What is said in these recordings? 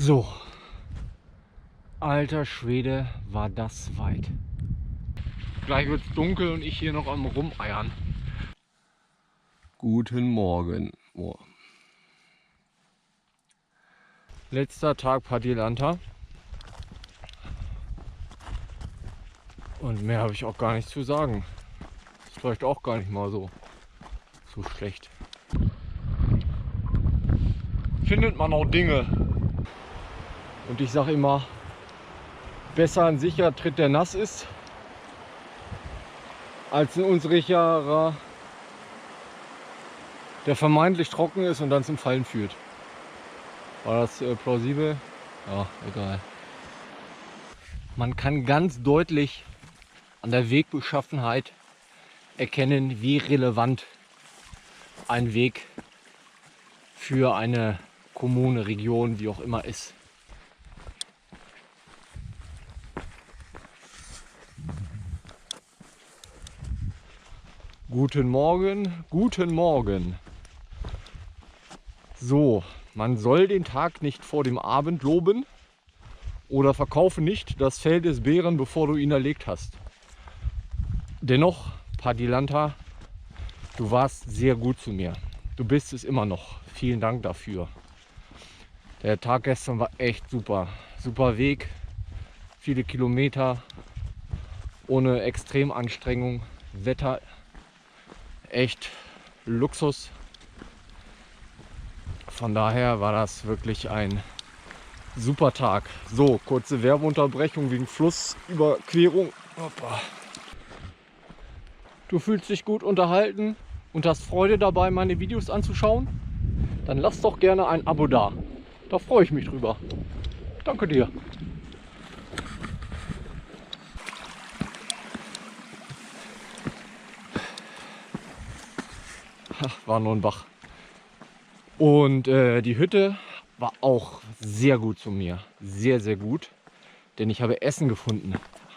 So, alter Schwede, war das weit. Gleich wird es dunkel und ich hier noch am Rumeiern. Guten Morgen. Oh. Letzter Tag Padjelanta. Und mehr habe ich auch gar nicht zu sagen. Ist vielleicht auch gar nicht mal so schlecht. Findet man auch Dinge. Und ich sage immer, besser ein sicherer Tritt, der nass ist, als ein unsicherer, der vermeintlich trocken ist und dann zum Fallen führt. War das plausibel? Ja, egal. Man kann ganz deutlich an der Wegbeschaffenheit erkennen, wie relevant ein Weg für eine Kommune, Region, wie auch immer ist. Guten Morgen, guten Morgen. So, man soll den Tag nicht vor dem Abend loben oder verkaufe nicht das Fell des Bären, bevor du ihn erlegt hast. Dennoch, Padjelanta, du warst sehr gut zu mir. Du bist es immer noch. Vielen Dank dafür. Der Tag gestern war echt super. Super Weg, viele Kilometer, ohne Extremanstrengung, Wetter echt Luxus. Von daher war das wirklich ein super Tag. So, kurze Werbeunterbrechung wegen Flussüberquerung. Hoppa. Du fühlst dich gut unterhalten und hast Freude dabei, meine Videos anzuschauen? Dann lass doch gerne ein Abo da. Da freue ich mich drüber. Danke dir. Ach, war nur ein Bach. Und die Hütte war auch sehr gut zu mir. Sehr, sehr gut. Denn ich habe Essen gefunden.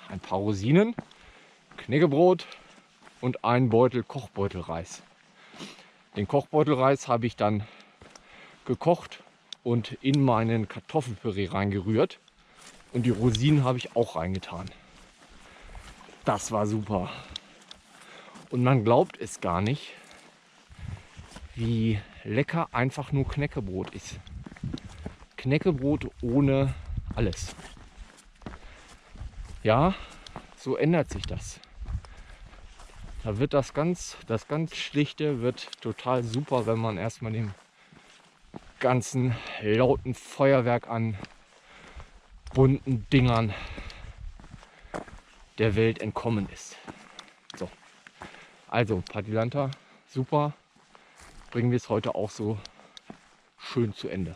Ein paar Rosinen, Knäckebrot und einen Beutel Kochbeutelreis. Den Kochbeutelreis habe ich dann gekocht und in meinen Kartoffelpüree reingerührt. Und die Rosinen habe ich auch reingetan. Das war super. Und man glaubt es gar nicht, wie lecker einfach nur Knäckebrot ist. Knäckebrot ohne alles. Ja, so ändert sich das. Da wird das ganz Schlichte wird total super, wenn man erstmal dem ganzen lauten Feuerwerk an bunten Dingern der Welt entkommen ist. So, also Padjelanta, super. Bringen wir es heute auch so schön zu Ende.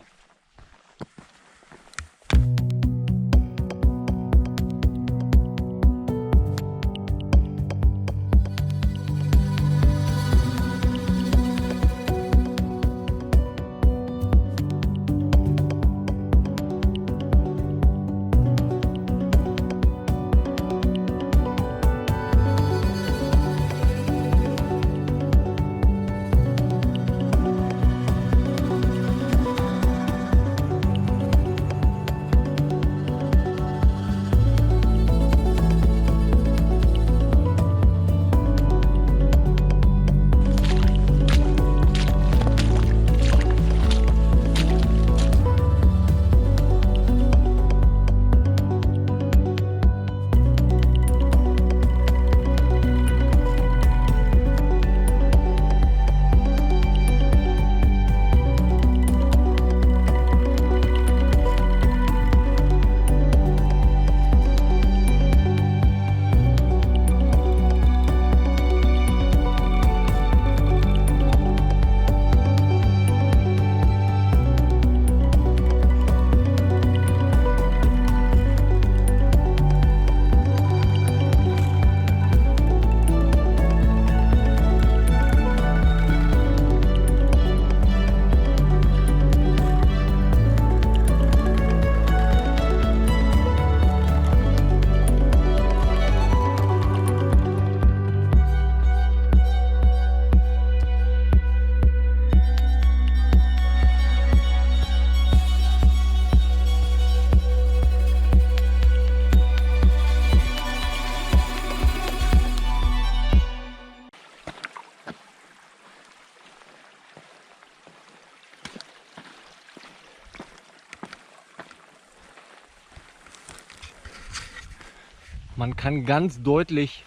Man kann ganz deutlich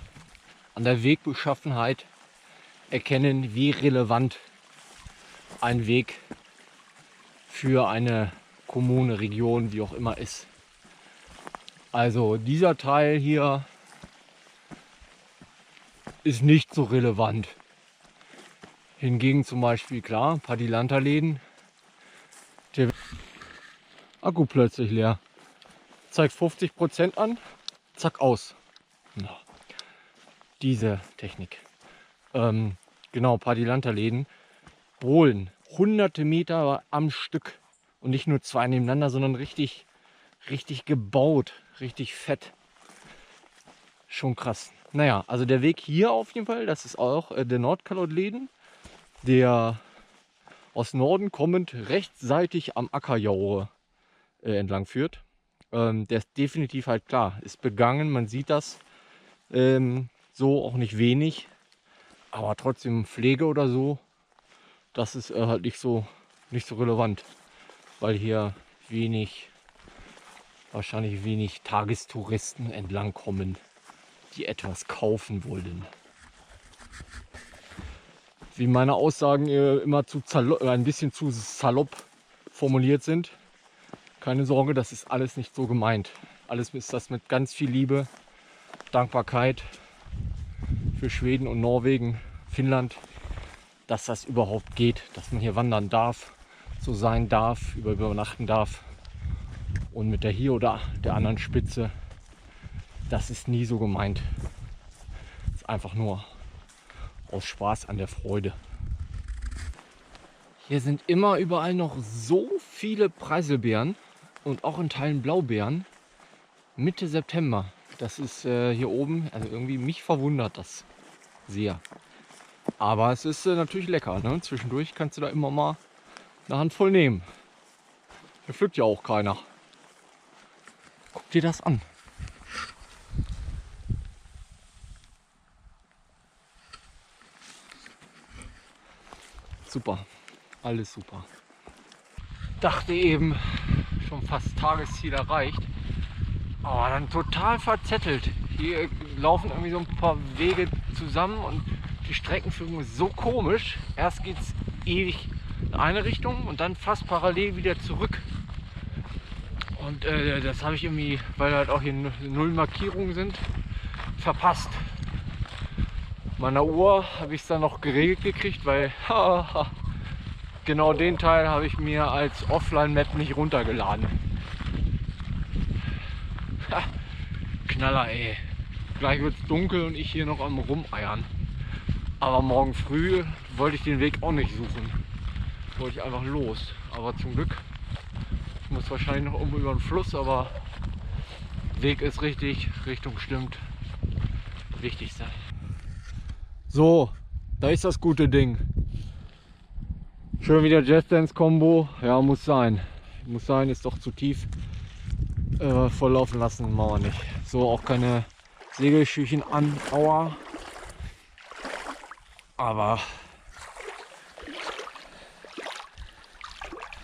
an der Wegbeschaffenheit erkennen, wie relevant ein Weg für eine Kommune, Region, wie auch immer ist. Also dieser Teil hier ist nicht so relevant. Hingegen zum Beispiel, klar, ein paar Dilanterläden. Der Akku plötzlich leer. Zeigt 50% an, zack, aus. Ja. Diese Technik. Genau, Padilanterläden. Bohlen. Hunderte Meter am Stück. Und nicht nur zwei nebeneinander, sondern richtig gebaut. Richtig fett. Schon krass. Naja, also der Weg hier auf jeden Fall, das ist auch der Nordkalottläden, der aus Norden kommend rechtsseitig am Ackerjaure entlang führt. Der ist definitiv halt klar, ist begangen, man sieht das so auch nicht wenig, aber trotzdem Pflege oder so, das ist halt nicht so relevant, weil hier wahrscheinlich wenig Tagestouristen entlang kommen, die etwas kaufen wollen. Wie meine Aussagen immer ein bisschen zu salopp formuliert sind, keine Sorge, das ist alles nicht so gemeint. Alles ist das mit ganz viel Liebe, Dankbarkeit für Schweden und Norwegen, Finnland, dass das überhaupt geht, dass man hier wandern darf, so sein darf, übernachten darf. Und mit der hier oder der anderen Spitze, das ist nie so gemeint. Das ist einfach nur aus Spaß an der Freude. Hier sind immer überall noch so viele Preiselbeeren und auch in Teilen Blaubeeren. Mitte September. Das ist hier oben, also irgendwie mich verwundert das sehr. Aber es ist natürlich lecker. Ne? Zwischendurch kannst du da immer mal eine Handvoll nehmen. Hier pflückt ja auch keiner. Guck dir das an. Super, alles super. Dachte eben, schon fast Tagesziel erreicht. Aber dann total verzettelt. Hier laufen irgendwie so ein paar Wege zusammen und die Streckenführung ist so komisch. Erst geht es ewig in eine Richtung und dann fast parallel wieder zurück. Und das habe ich irgendwie, weil halt auch hier null Markierungen sind, verpasst. Meiner Uhr habe ich es dann noch geregelt gekriegt, weil genau den Teil habe ich mir als Offline-Map nicht runtergeladen. Knaller, ey. Gleich wird es dunkel und ich hier noch am Rumeiern. Aber morgen früh wollte ich den Weg auch nicht suchen. Wollte ich einfach los. Aber zum Glück, ich muss wahrscheinlich noch irgendwo über den Fluss, aber Weg ist richtig, Richtung stimmt. Wichtigste. So, da ist das gute Ding. Schön wieder Just Dance Combo. Ja, muss sein. Muss sein, ist doch zu tief. Volllaufen lassen, machen wir nicht. So, auch keine Segelschüchen an. Aua. Aber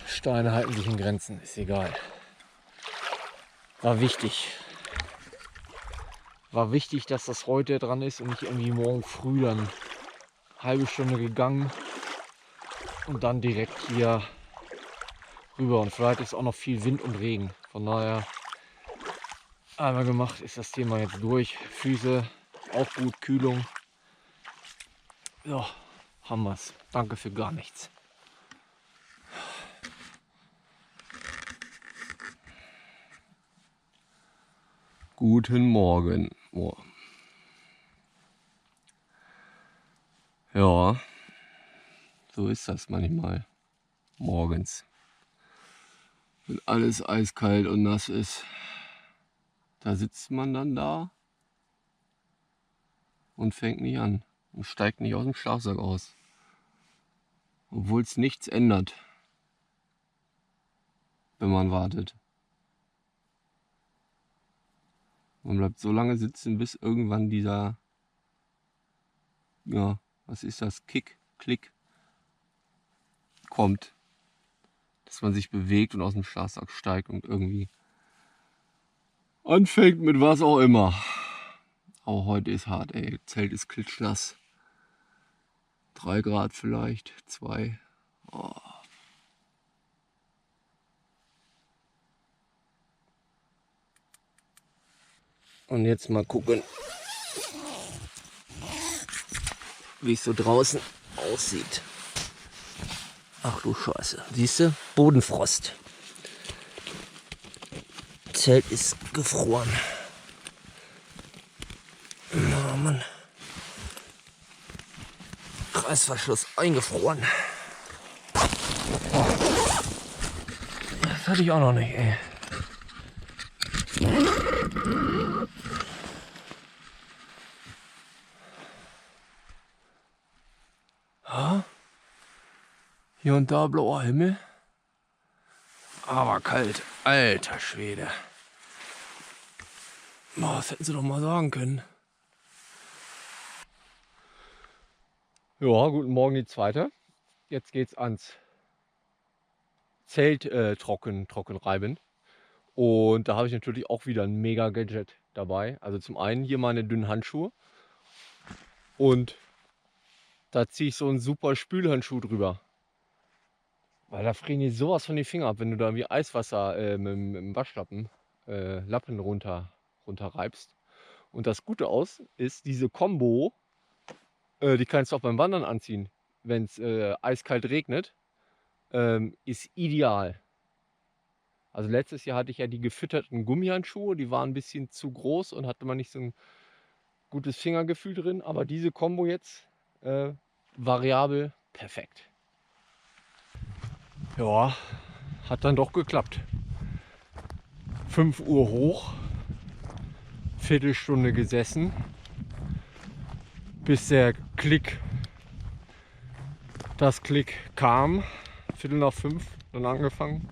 Steine halten sich in Grenzen, ist egal. War wichtig. War wichtig, dass das heute dran ist und nicht irgendwie morgen früh dann halbe Stunde gegangen und dann direkt hier rüber. Und vielleicht ist auch noch viel Wind und Regen. Von daher einmal gemacht, ist das Thema jetzt durch. Füße auch gut, Kühlung. Ja, haben wir's. Danke für gar nichts. Guten Morgen. Oh. Ja, so ist das manchmal morgens. Wenn alles eiskalt und nass ist, da sitzt man dann da und fängt nicht an und steigt nicht aus dem Schlafsack aus. Obwohl es nichts ändert, wenn man wartet. Man bleibt so lange sitzen, bis irgendwann dieser, ja, was ist das, Klick kommt. Dass man sich bewegt und aus dem Schlafsack steigt und irgendwie anfängt mit was auch immer. Oh, heute ist hart, ey. Zelt ist klitschnass. 3 Grad vielleicht, 2. Oh. Und jetzt mal gucken, wie es so draußen aussieht. Ach du Scheiße. Siehst du? Bodenfrost. Zelt ist gefroren. Oh Mann. Reißverschluss eingefroren. Das hatte ich auch noch nicht, ey. Ha? Hier und da blauer Himmel. Aber kalt. Alter Schwede. Oh, das hätten sie doch mal sagen können. Ja, guten Morgen, die zweite. Jetzt geht's ans Zelt trocken reiben. Und da habe ich natürlich auch wieder ein mega Gadget dabei. Also zum einen hier meine dünnen Handschuhe. Und da ziehe ich so einen super Spülhandschuh drüber. Weil da frieren die sowas von die Finger ab, wenn du da wie Eiswasser mit dem Waschlappen Lappen runterreibst. Und das Gute aus ist, diese Kombo, die kannst du auch beim Wandern anziehen. Wenn es eiskalt regnet, ist ideal. Also letztes Jahr hatte ich ja die gefütterten Gummihandschuhe, die waren ein bisschen zu groß und hatte man nicht so ein gutes Fingergefühl drin. Aber diese Kombo jetzt, variabel, perfekt. Ja, hat dann doch geklappt. 5 Uhr hoch, Viertelstunde gesessen, bis das Klick kam. 4:45 dann angefangen.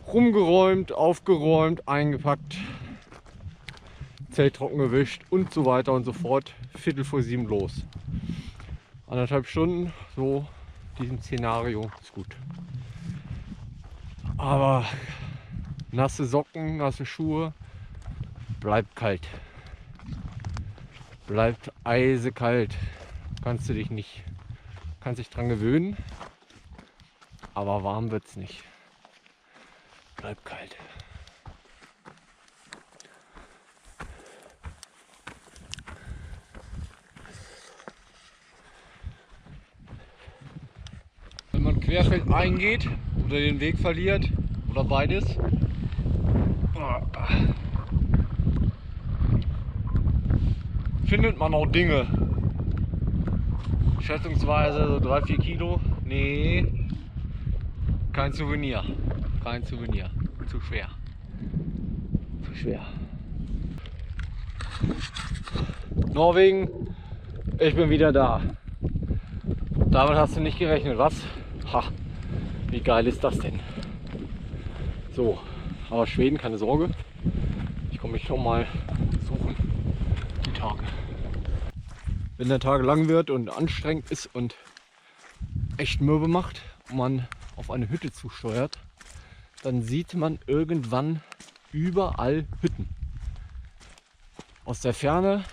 Rumgeräumt, aufgeräumt, eingepackt, Zelt trocken gewischt und so weiter und so fort. 6:45 los. 1,5 Stunden, so diesem Szenario ist gut. Aber nasse Socken, nasse Schuhe, bleibt kalt. Bleibt eisekalt. Kannst dich dran gewöhnen, aber warm wird's nicht. Bleibt kalt. Wenn man querfeld eingeht oder den Weg verliert oder beides, findet man auch Dinge. Schätzungsweise so 3-4 Kilo. Nee, kein Souvenir. Kein Souvenir. Zu schwer. Zu schwer. Norwegen, ich bin wieder da. Damit hast du nicht gerechnet, was? Ha, wie geil ist das denn? So, aber Schweden, keine Sorge. Ich komme mich schon mal suchen, die Tage. Wenn der Tag lang wird und anstrengend ist und echt mürbe macht und man auf eine Hütte zusteuert, dann sieht man irgendwann überall Hütten. Aus der Ferne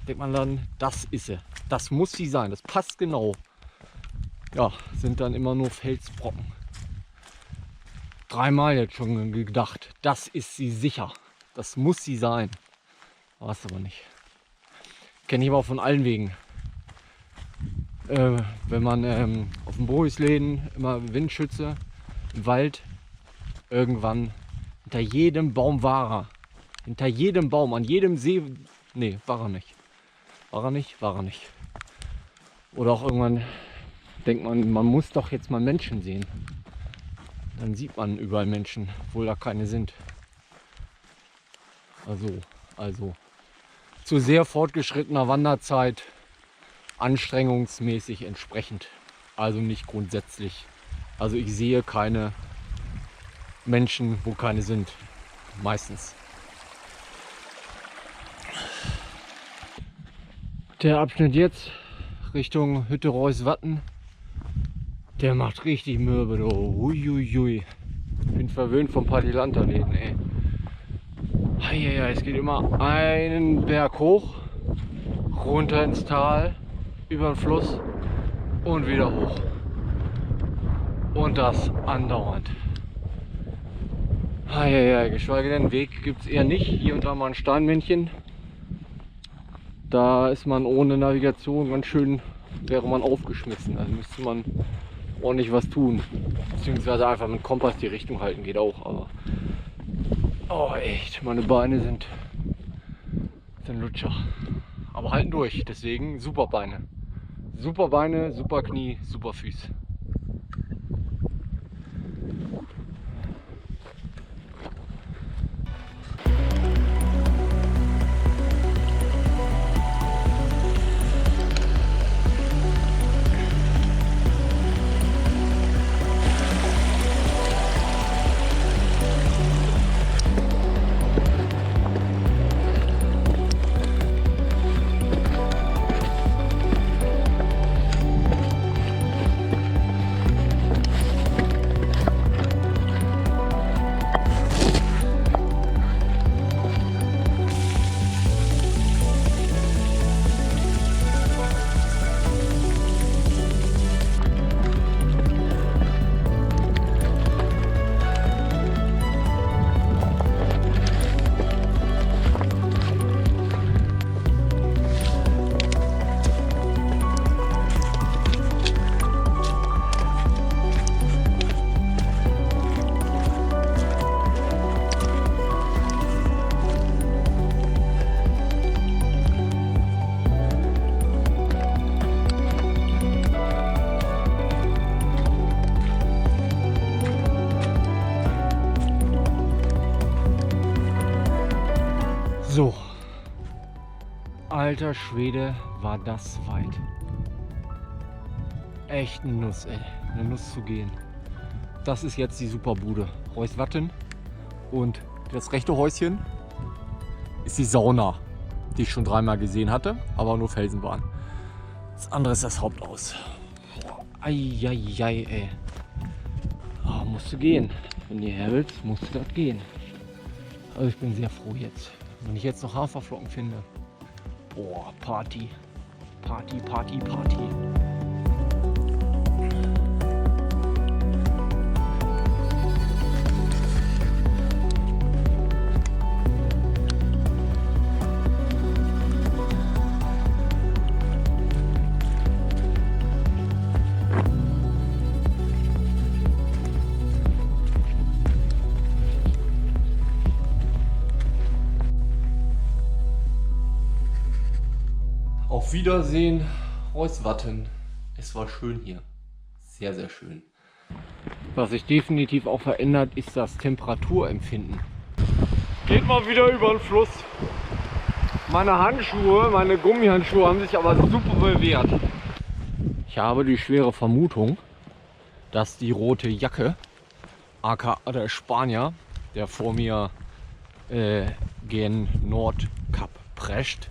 denkt man dann, das ist sie. Das muss sie sein, das passt genau. Ja, sind dann immer nur Felsbrocken. 3-mal jetzt schon gedacht, das ist sie sicher. Das muss sie sein. War es aber nicht. Kenne ich aber auch von allen Wegen. Wenn man auf dem Borisläden immer Windschütze, im Wald, irgendwann hinter jedem Baum war er. Hinter jedem Baum, an jedem See. Nee, war er nicht. War er nicht, war er nicht. Oder auch irgendwann denkt man, man muss doch jetzt mal Menschen sehen. Dann sieht man überall Menschen, obwohl da keine sind. Also zu sehr fortgeschrittener Wanderzeit, anstrengungsmäßig entsprechend. Also nicht grundsätzlich. Also ich sehe keine Menschen, wo keine sind. Meistens. Der Abschnitt jetzt Richtung Hütte Reuß-Watten, der macht richtig mürbe. Huiuiui. Ich bin verwöhnt vom Partylanterläden, ey. Ja, es geht immer einen Berg hoch, runter ins Tal, über den Fluss und wieder hoch. Und das andauernd. Geschweige denn, Weg gibt es eher nicht. Hier und da mal ein Steinmännchen. Da ist man ohne Navigation ganz schön, wäre man aufgeschmissen. Also müsste man ordentlich was tun. Beziehungsweise einfach mit Kompass die Richtung halten, geht auch. Aber oh echt, meine Beine sind Lutscher. Aber halten durch, deswegen super Beine. Super Beine, super Knie, super Füße. So, alter Schwede, war das weit. Echt eine Nuss, ey. Eine Nuss zu gehen. Das ist jetzt die Superbude. Reuswatten. Und das rechte Häuschen ist die Sauna, die ich schon dreimal gesehen hatte, aber nur Felsen waren. Das andere ist das Haupthaus. Eieiei, ey. Oh, musst du gehen. Wenn du her willst, musst du das gehen. Also ich bin sehr froh jetzt. Wenn ich jetzt noch Haferflocken finde. Boah, Party. Party, Party, Party. Auf Wiedersehen, Reuswatten. Es war schön hier. Sehr, sehr schön. Was sich definitiv auch verändert, ist das Temperaturempfinden. Geht mal wieder über den Fluss. Meine Handschuhe, meine Gummihandschuhe haben sich aber super bewährt. Ich habe die schwere Vermutung, dass die rote Jacke, aka der Spanier, der vor mir gen Nordkap prescht,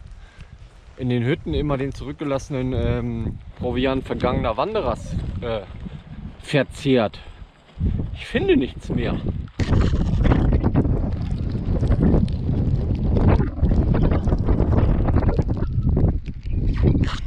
in den Hütten immer den zurückgelassenen Proviant vergangener Wanderers verzehrt. Ich finde nichts mehr.